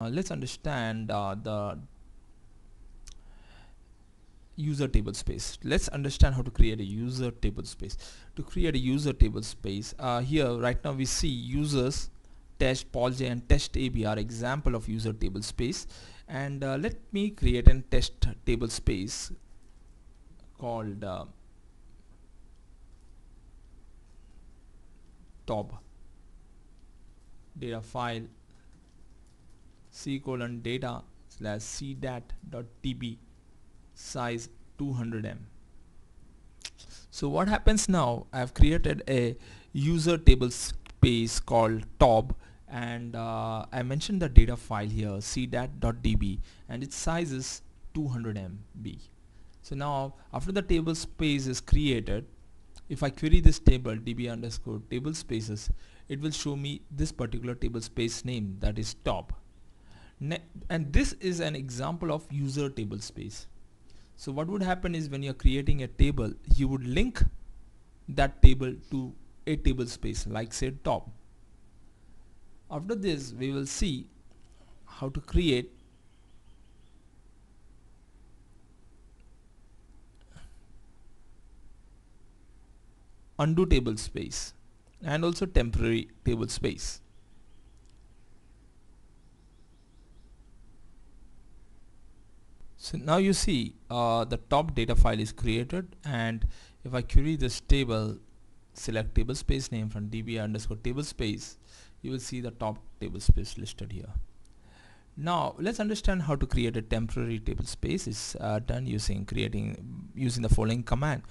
Let's understand the user table space. Let's understand how to create a user table space. To create a user table space, here right now we see users, test, Paul J and test AB are example of user table space, and let me create a test table space called top data file c:\data slash cdat.db size 200 M. So what happens now, I've created a user table space called top, and I mentioned the data file here cdat.db, and its size is 200 MB. So now after the table space is created, if I query this table db underscore table spaces, it will show me this particular table space name, that is top. And this is an example of user table space. So what would happen is, when you're creating a table, you would link that table to a table space like say top. After this, we will see how to create undo table space and also temporary table space. So now you see the top data file is created, and if I query this table, select table space name from db underscore table space, you will see the top table space listed here. Now let's understand how to create a temporary table space. It's done using the following command: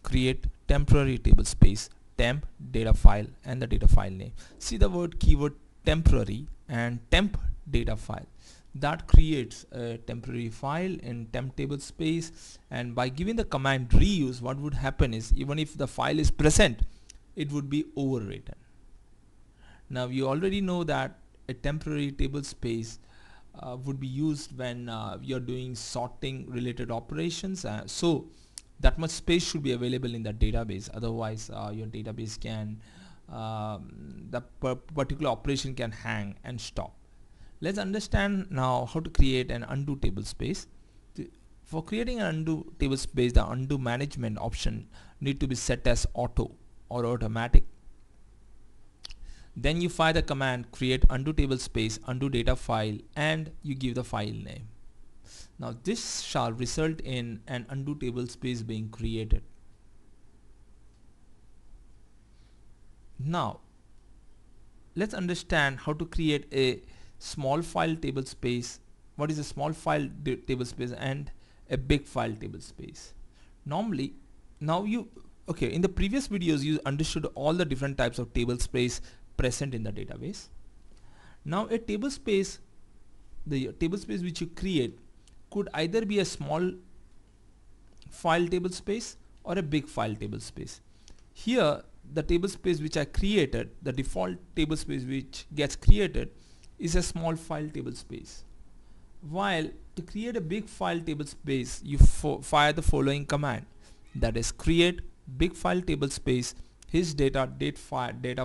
create temporary table space, temp data file and the data file name. See the word keyword temporary and temp data file. That creates a temporary file in temp table space, and by giving the command reuse, what would happen is, even if the file is present, it would be overwritten. Now you already know that a temporary table space would be used when you're doing sorting related operations, so that much space should be available in the database, otherwise your database can particular operation can hang and stop. Let's understand now how to create an undo table space. For creating an undo table space, the undo management option need to be set as auto or automatic. Then you fire the command create undo table space undo data file, and you give the file name. Now this shall result in an undo table space being created. Now let's understand how to create a small file table space. What is a small file table space and a big file table space? Normally, now in the previous videos you understood all the different types of table space present in the database. Now a table space, the table space which you create, could either be a small file table space or a big file table space. Here the table space which I created, the default table space which gets created, is a small file table space. While to create a big file table space, you fire the following command, that is create big file table space, his data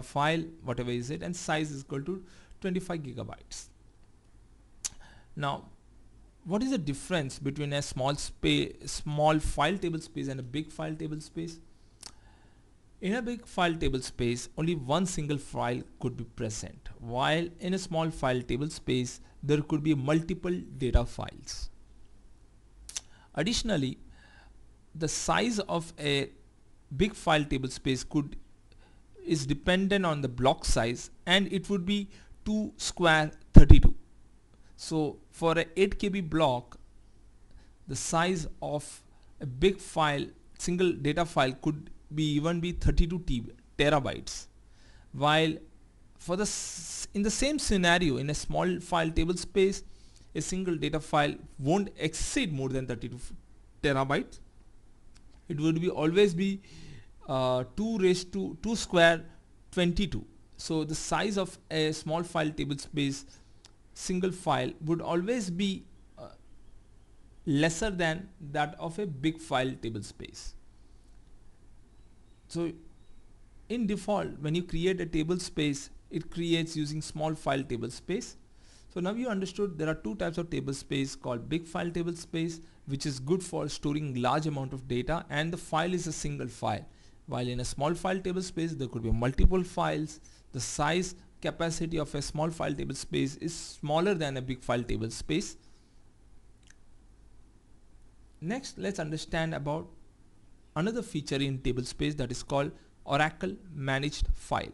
file whatever is it, and size is equal to 25 gigabytes. Now what is the difference between a small file table space and a big file table space? In a big file table space, only one single file could be present, while in a small file table space, there could be multiple data files. Additionally, the size of a big file table space is dependent on the block size, and it would be 2 square 32. So for a 8 KB block, the size of a big file, single data file, could even be 32 terabytes, while in the same scenario, in a small file table space, a single data file won't exceed more than 32 terabytes. It would be always be 2 raised to 2 square 22. So the size of a small file table space single file would always be lesser than that of a big file table space. So in default, when you create a table space, it creates using small file table space. So now you understood there are two types of table space called big file table space, which is good for storing large amount of data, and the file is a single file. While in a small file table space there could be multiple files. The size capacity of a small file table space is smaller than a big file table space. Next, let's understand about another feature in table space, that is called Oracle Managed File.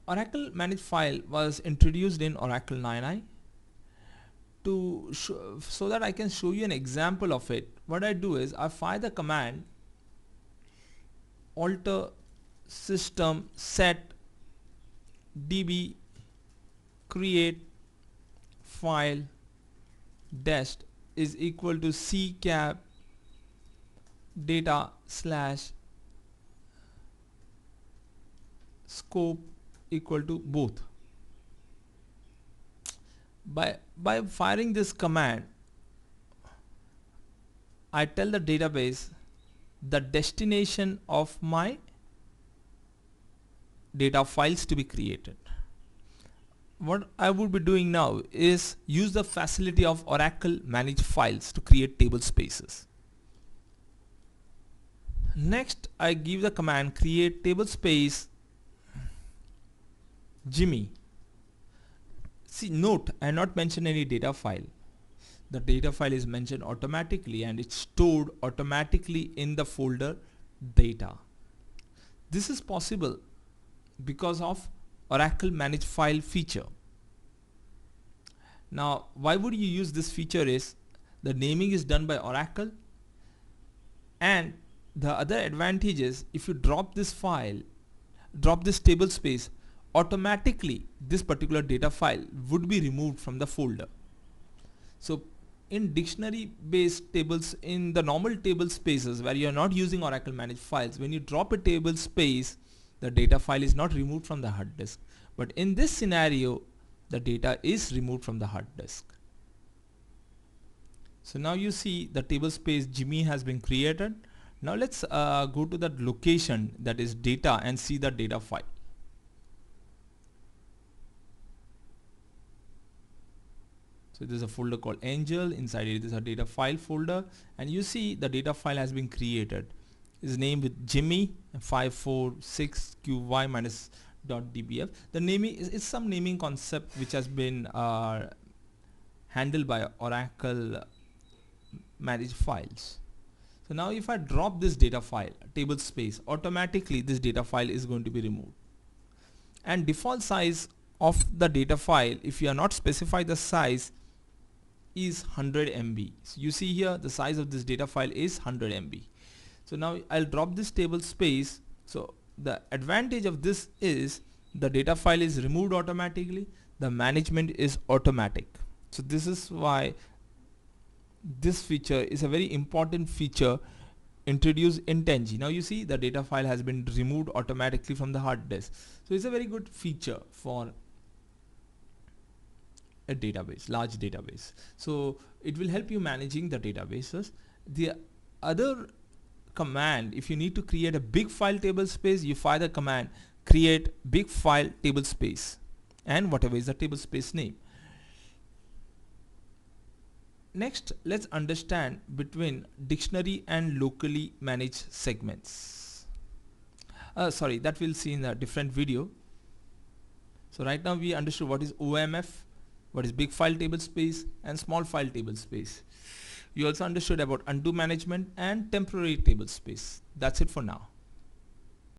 Oracle Managed File was introduced in Oracle 9i. So that I can show you an example of it, what I do is I fire the command alter system set db create file dest is equal to ccap data slash scope equal to both. By firing this command, I tell the database the destination of my data files to be created. What I would be doing now is use the facility of Oracle Managed Files to create table spaces. Next, I give the command create table space Jimmy. See, note, I have not mentioned any data file. The data file is mentioned automatically and it's stored automatically in the folder data. This is possible because of Oracle Managed File feature. Now, why would you use this feature is the naming is done by Oracle, and the other advantage is if you drop this file, drop this table space, automatically this particular data file would be removed from the folder. So in dictionary based tables, in the normal table spaces where you are not using Oracle Managed Files, when you drop a table space, the data file is not removed from the hard disk. But in this scenario, the data is removed from the hard disk. So now you see the table space Jimmy has been created. Now let's go to that location, that is data, and see the data file. So there's a folder called Angel. Inside it is a data file folder, and you see the data file has been created. Is named with Jimmy 546qy minus .dbf. The naming is some naming concept which has been handled by Oracle Managed Files. So now if I drop this data file table space, automatically this data file is going to be removed. And default size of the data file, if you are not specify the size, is 100 MB. So you see here the size of this data file is 100 MB. So now I'll drop this table space. So the advantage of this is the data file is removed automatically, the management is automatic. So this is why this feature is a very important feature introduced in 10G. Now you see the data file has been removed automatically from the hard disk. So it's a very good feature for a database, large database. So it will help you managing the databases. The other command, if you need to create a big file table space, you fire the command create big file table space and whatever is the table space name. Next, let's understand between dictionary and locally managed segments. Sorry, that we'll see in a different video. So right now we understood what is OMF, what is big file table space and small file table space. You also understood about undo management and temporary table space. That's it for now.